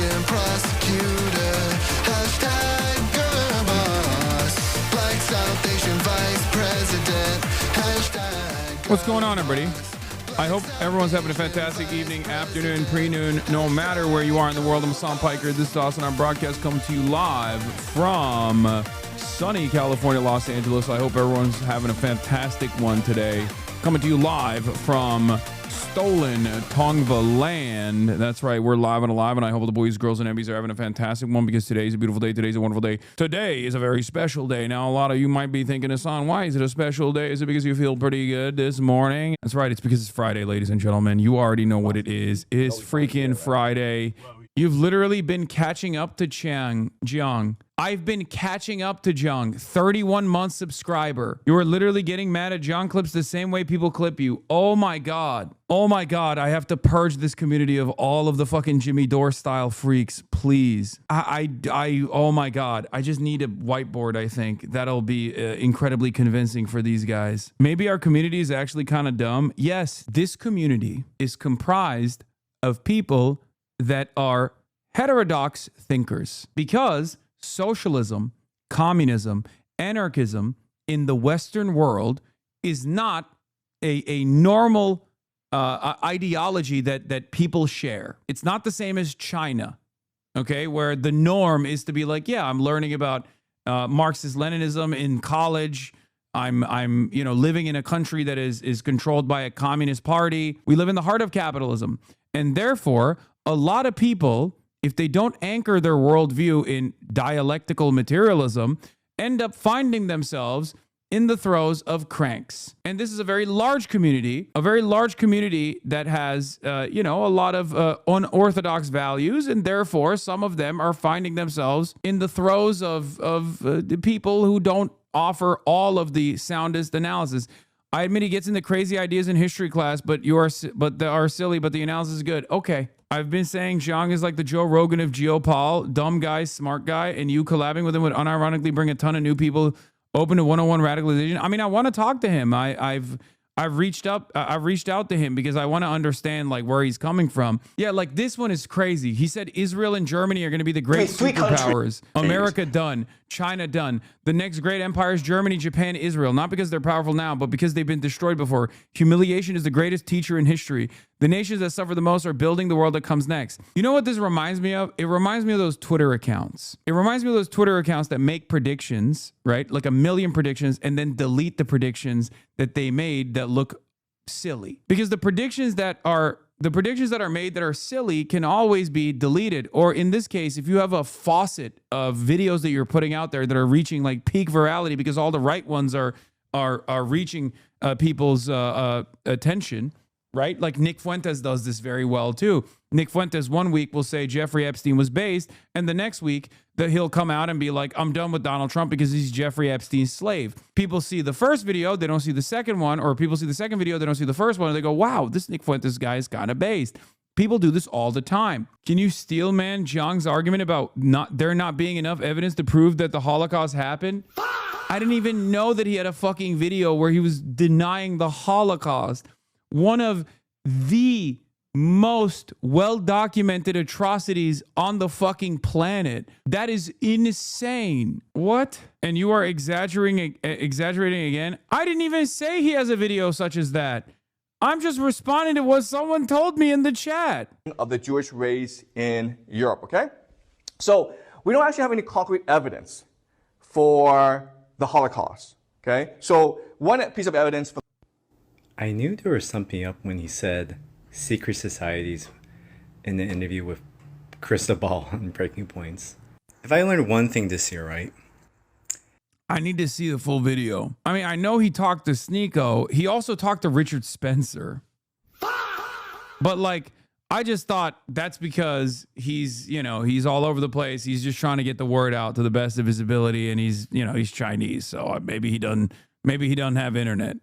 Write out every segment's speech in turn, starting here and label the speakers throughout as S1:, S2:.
S1: President, prosecutor, hashtag girl boss, Black South Asian vice president, hashtag.
S2: What's going on, everybody? I hope everyone's having a fantastic evening, afternoon, pre-noon, no matter where you are in the world. I'm Hassan Piker. This is HASAN. Our broadcast coming to you live from sunny California, Los Angeles. I hope everyone's having a fantastic one today. Coming to you live from stolen Tongva land. That's right, we're live and alive, and I hope the boys, girls, and Emmys are having a fantastic one because today's a beautiful day. Today's a wonderful day. Today is a very special day. Now, a lot of you might be thinking, Hassan, why is it a special day? Is it because you feel pretty good this morning? That's right, it's because it's Friday, ladies and gentlemen. You already know what it is. It's freaking Friday. You've literally been catching up to JIANG. I've been catching up to JIANG, 31-month subscriber. You are literally getting mad at JIANG clips the same way people clip you. Oh my God. Oh my God. I have to purge this community of all of the fucking Jimmy Dore style freaks, please. Oh my God. I just need a whiteboard, I think. That'll be incredibly convincing for these guys. Maybe our community is actually kind of dumb. Yes, this community is comprised of people that are heterodox thinkers because socialism, communism, anarchism in the Western world is not a normal ideology that people share. It's not the same as China, okay, where the norm is to be like, yeah, I'm learning about Marxist-Leninism in college. I'm living in a country that is controlled by a communist party. We live in the heart of capitalism, and therefore, a lot of people, if they don't anchor their worldview in dialectical materialism, end up finding themselves in the throes of cranks. And this is a very large community that has, a lot of unorthodox values, and therefore some of them are finding themselves in the throes of the people who don't offer all of the soundest analysis. I admit he gets into crazy ideas in history class, but they are silly, but the analysis is good. Okay. I've been saying JIANG is like the Joe Rogan of Geopol, dumb guy, smart guy, and you collabing with him would unironically bring a ton of new people open to one-on-one radicalization. I mean, I want to talk to him. I've reached out to him because I want to understand like where he's coming from. Yeah, like this one is crazy. He said Israel and Germany are going to be the great superpowers. America done. China done. The next great empires, Germany, Japan, Israel. Not because they're powerful now, but because they've been destroyed before. Humiliation is the greatest teacher in history. The nations that suffer the most are building the world that comes next. You know what this reminds me of? It reminds me of those Twitter accounts. It reminds me of those Twitter accounts that make predictions, right? Like a million predictions and then delete the predictions that they made that look silly. Because the predictions that are made that are silly can always be deleted. Or in this case, if you have a faucet of videos that you're putting out there that are reaching like peak virality because all the right ones are reaching people's attention, right? Like Nick Fuentes does this very well too. Nick Fuentes one week will say Jeffrey Epstein was based, and the next week that he'll come out and be like, I'm done with Donald Trump because he's Jeffrey Epstein's slave. People see the first video, they don't see the second one, or people see the second video, they don't see the first one, and they go, wow, this Nick Fuentes guy is kind of based. People do this all the time. Can you steel man JIANG's argument about there not being enough evidence to prove that the Holocaust happened? I didn't even know that he had a fucking video where he was denying the Holocaust. One of the most well-documented atrocities on the fucking planet. That is insane. What? And you are exaggerating again? I didn't even say he has a video such as that. I'm just responding to what someone told me in the chat.
S3: Of the Jewish race in Europe, okay? So we don't actually have any concrete evidence for the Holocaust, okay? So one piece of evidence for
S4: I knew there was something up when he said secret societies in the interview with Cristobal on Breaking Points. If I learned one thing this year, right?
S2: I need to see the full video. I mean, I know he talked to Sneeko. He also talked to Richard Spencer. But like, I just thought that's because he's all over the place. He's just trying to get the word out to the best of his ability. And he's Chinese. So maybe he doesn't have internet,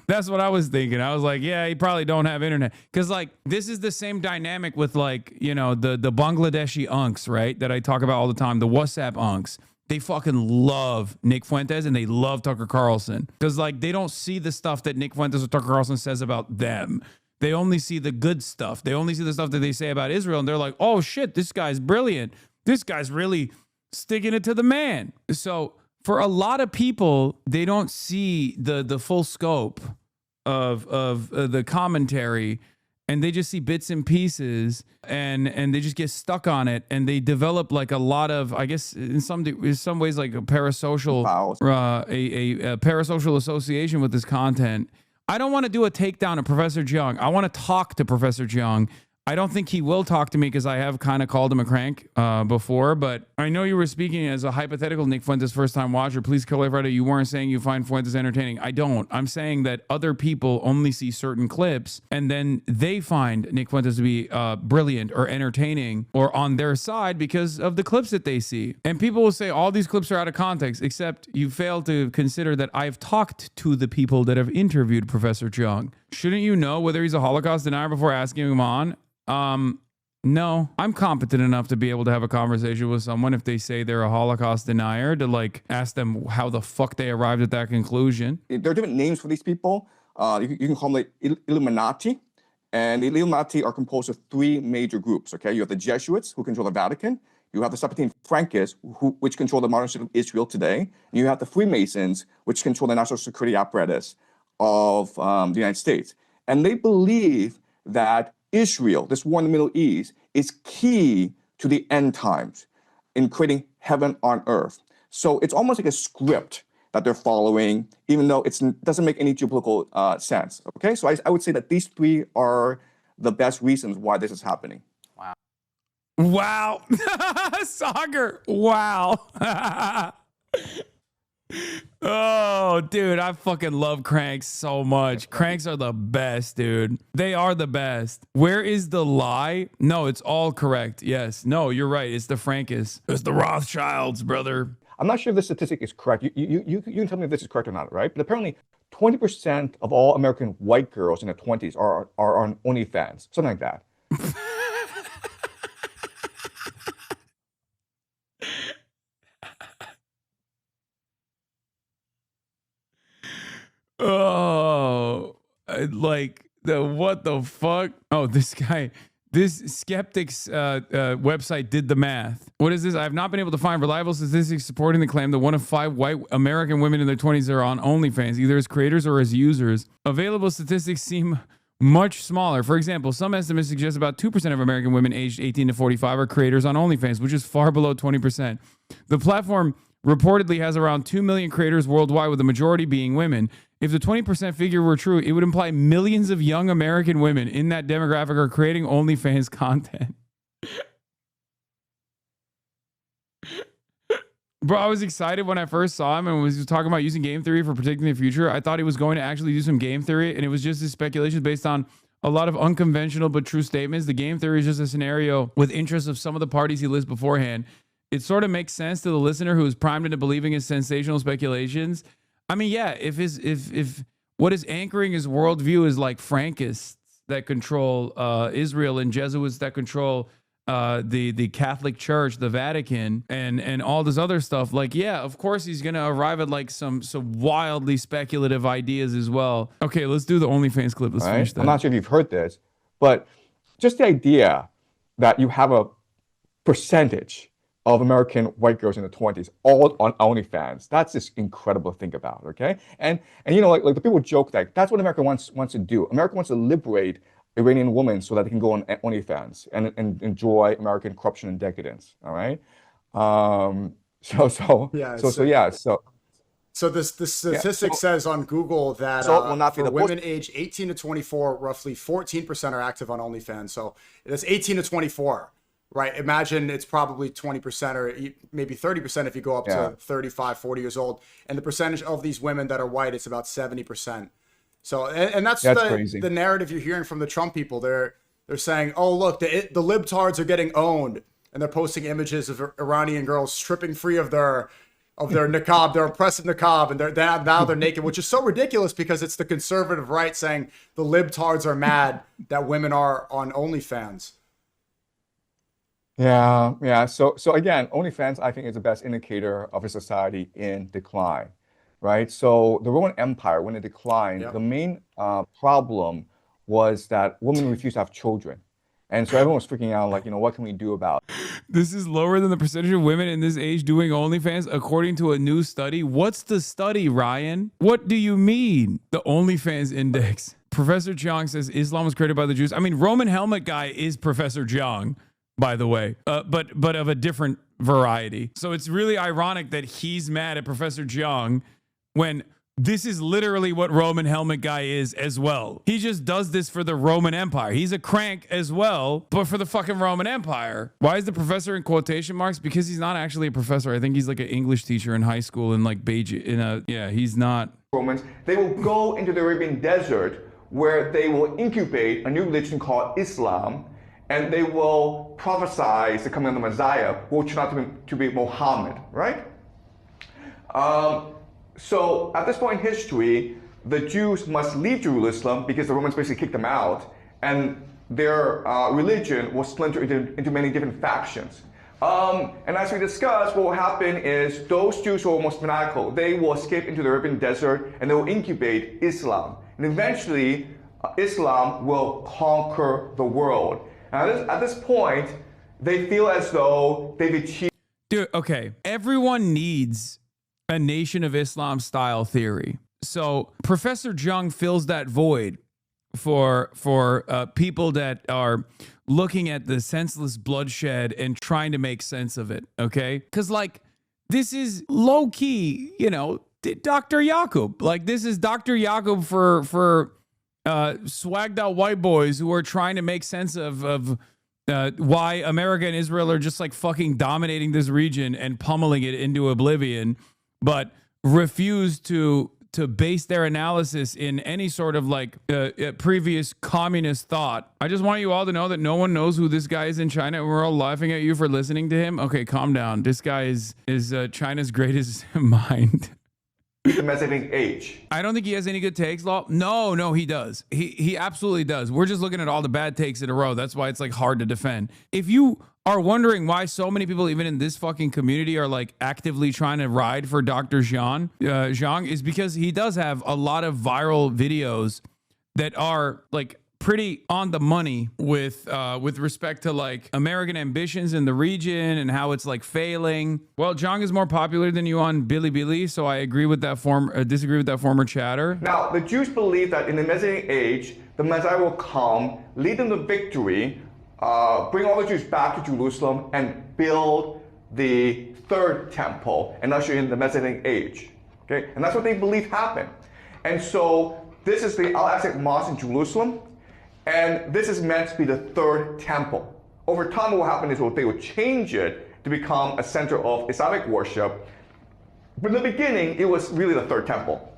S2: That's what I was thinking. I was like, yeah, he probably don't have internet. Because, like, this is the same dynamic with, like, the Bangladeshi unks, right? That I talk about all the time, the WhatsApp unks. They fucking love Nick Fuentes and they love Tucker Carlson. Because, like, they don't see the stuff that Nick Fuentes or Tucker Carlson says about them. They only see the good stuff. They only see the stuff that they say about Israel, and they're like, oh shit, this guy's brilliant. This guy's really sticking it to the man. So for a lot of people, they don't see the full scope of the commentary, and they just see bits and pieces, and they just get stuck on it, and they develop like a lot of, I guess in some ways, like a parasocial a parasocial association with this content. I don't want to do a takedown of Professor JIANG. I want to talk to Professor JIANG. I don't think he will talk to me because I have kind of called him a crank before, but I know you were speaking as a hypothetical Nick Fuentes first-time watcher. Please clarify, you weren't saying you find Fuentes entertaining. I don't. I'm saying that other people only see certain clips, and then they find Nick Fuentes to be brilliant or entertaining or on their side because of the clips that they see. And people will say all these clips are out of context, except you fail to consider that I've talked to the people that have interviewed Professor JIANG. Shouldn't you know whether he's a Holocaust denier before asking him on? No, I'm competent enough to be able to have a conversation with someone if they say they're a Holocaust denier, to like ask them how the fuck they arrived at that conclusion.
S3: There are different names for these people. You can call them like Illuminati. And the Illuminati are composed of three major groups, okay? You have the Jesuits, who control the Vatican. You have the Sephardim Frankists, which control the modern state of Israel today. And you have the Freemasons, which control the national security apparatus of the United States. And they believe that Israel, this war in the Middle East, is key to the end times in creating heaven on earth. So it's almost like a script that they're following, even though it doesn't make any geopolitical sense. Okay, so I would say that these three are the best reasons why this is happening.
S2: Wow. Sagar. Wow. Oh, dude, I fucking love cranks so much. Cranks are the best, dude. They are the best. Where is the lie? No, it's all correct. Yes. No, you're right. It's the Frankists. It's the Rothschilds, brother.
S3: I'm not sure if this statistic is correct. You can tell me if this is correct or not, right? But apparently 20% of all American white girls in their 20s are on OnlyFans, something like that.
S2: Oh, like what the fuck? Oh, this guy, this skeptics website did the math. What is this? I have not been able to find reliable statistics supporting the claim that 1 of 5 white American women in their 20s are on OnlyFans, either as creators or as users. Available statistics seem much smaller. For example, some estimates suggest about 2% of American women aged 18 to 45 are creators on OnlyFans, which is far below 20%. The platform reportedly has around 2 million creators worldwide, with the majority being women. If the 20% figure were true, it would imply millions of young American women in that demographic are creating OnlyFans content. Bro, I was excited when I first saw him and was talking about using game theory for predicting the future. I thought he was going to actually do some game theory, and it was just his speculations based on a lot of unconventional but true statements. The game theory is just a scenario with interests of some of the parties he lists beforehand. It sort of makes sense to the listener who is primed into believing his sensational speculations. I mean, yeah, if what is anchoring his worldview is like Frankists that control Israel and Jesuits that control the Catholic Church, the Vatican, and all this other stuff, like, yeah, of course he's gonna arrive at like some wildly speculative ideas as well. Okay, let's do the OnlyFans clip. Let's finish that.
S3: I'm not sure if you've heard this, but just the idea that you have a percentage of American white girls in the 20s all on OnlyFans, that's just incredible to think about, okay? And you know, like the people joke that that's what America wants to do. America wants to liberate Iranian women so that they can go on OnlyFans and enjoy American corruption and decadence, all right? So
S5: this statistic says on Google that for women aged 18 to 24, roughly 14% are active on OnlyFans. So that's 18 to 24. Right. Imagine it's probably 20% or maybe 30% if you go up to 35, 40 years old. And the percentage of these women that are white, it's about 70%. So, and that's the narrative you're hearing from the Trump people. They're saying, oh, look, the libtards are getting owned. And they're posting images of Iranian girls stripping free of their niqab, their oppressive niqab, and now they're naked, which is so ridiculous because it's the conservative right saying the libtards are mad that women are on OnlyFans.
S3: Yeah. So again, OnlyFans, I think, is the best indicator of a society in decline, right? So the Roman Empire, when it declined, the main problem was that women refused to have children. And so everyone was freaking out, like, what can we do about it?
S2: This is lower than the percentage of women in this age doing OnlyFans, according to a new study. What's the study, Ryan? What do you mean? The OnlyFans index. Professor Jiang says Islam was created by the Jews. I mean, Roman helmet guy is Professor Jiang, by the way, but of a different variety. So it's really ironic that he's mad at Professor Jiang when this is literally what Roman helmet guy is as well. He just does this for the Roman Empire. He's a crank as well, but for the fucking Roman Empire. Why is the professor in quotation marks? Because he's not actually a professor. I think he's like an English teacher in high school in like Beijing. Yeah, he's not.
S3: Romans, they will go into the Arabian desert where they will incubate a new religion called Islam, and they will prophesy the coming of the Messiah, who will turn out to be Muhammad, right? So at this point in history, the Jews must leave Jerusalem because the Romans basically kicked them out, and their religion will splinter into many different factions. And as we discussed, what will happen is those Jews who are most fanatical, they will escape into the Arabian desert and they will incubate Islam. And eventually, Islam will conquer the world. And at this point, they feel as though they've achieved.
S2: Dude, okay. Everyone needs a Nation of Islam style theory. So Professor Jiang fills that void for people that are looking at the senseless bloodshed and trying to make sense of it, okay? Because, like, this is low-key, Dr. Yakub. Like, this is Dr. Yakub for swagged out white boys who are trying to make sense of why America and Israel are just, like, fucking dominating this region and pummeling it into oblivion, but refuse to base their analysis in any sort of like previous communist thought. I just want you all to know that no one knows who this guy is in China, and we're all laughing at you for listening to him. Okay, calm down. This guy is China's greatest mind.
S3: The Messianic age.
S2: I don't think he has any good takes, Law. No, he does. He absolutely does. We're just looking at all the bad takes in a row. That's why it's like hard to defend. If you are wondering why so many people, even in this fucking community, are like actively trying to ride for Dr. Zhang, is because he does have a lot of viral videos that are like pretty on the money with respect to like American ambitions in the region and how it's like failing. Well, Zhang is more popular than you on Bilibili, so I agree with that disagree with that former chatter.
S3: Now, the Jews believe that in the Messianic age, the Messiah will come, lead them to victory, bring all the Jews back to Jerusalem, and build the third temple and usher in the Messianic age. Okay, and that's what they believe happened. And so this is the Al-Aqsa Mosque in Jerusalem. And this is meant to be the third temple. Over time, what will happen is they will change it to become a center of Islamic worship. But in the beginning, it was really the third temple.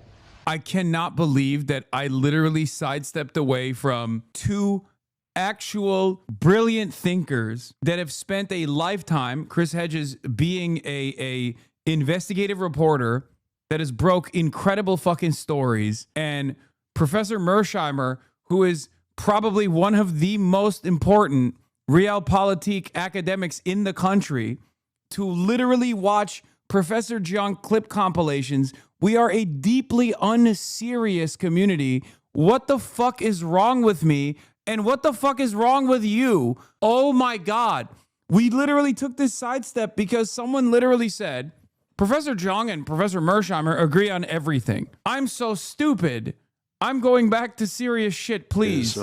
S2: I cannot believe that I literally sidestepped away from two actual brilliant thinkers that have spent a lifetime, Chris Hedges being a investigative reporter that has broke incredible fucking stories, and Professor Mersheimer, who is probably one of the most important realpolitik academics in the country, to literally watch Professor Jiang clip compilations. We are a deeply unserious community. What the fuck is wrong with me? And what the fuck is wrong with you? Oh my God. We literally took this sidestep because someone literally said, Professor Jiang and Professor Mersheimer agree on everything. I'm so stupid. I'm going back to serious shit, please.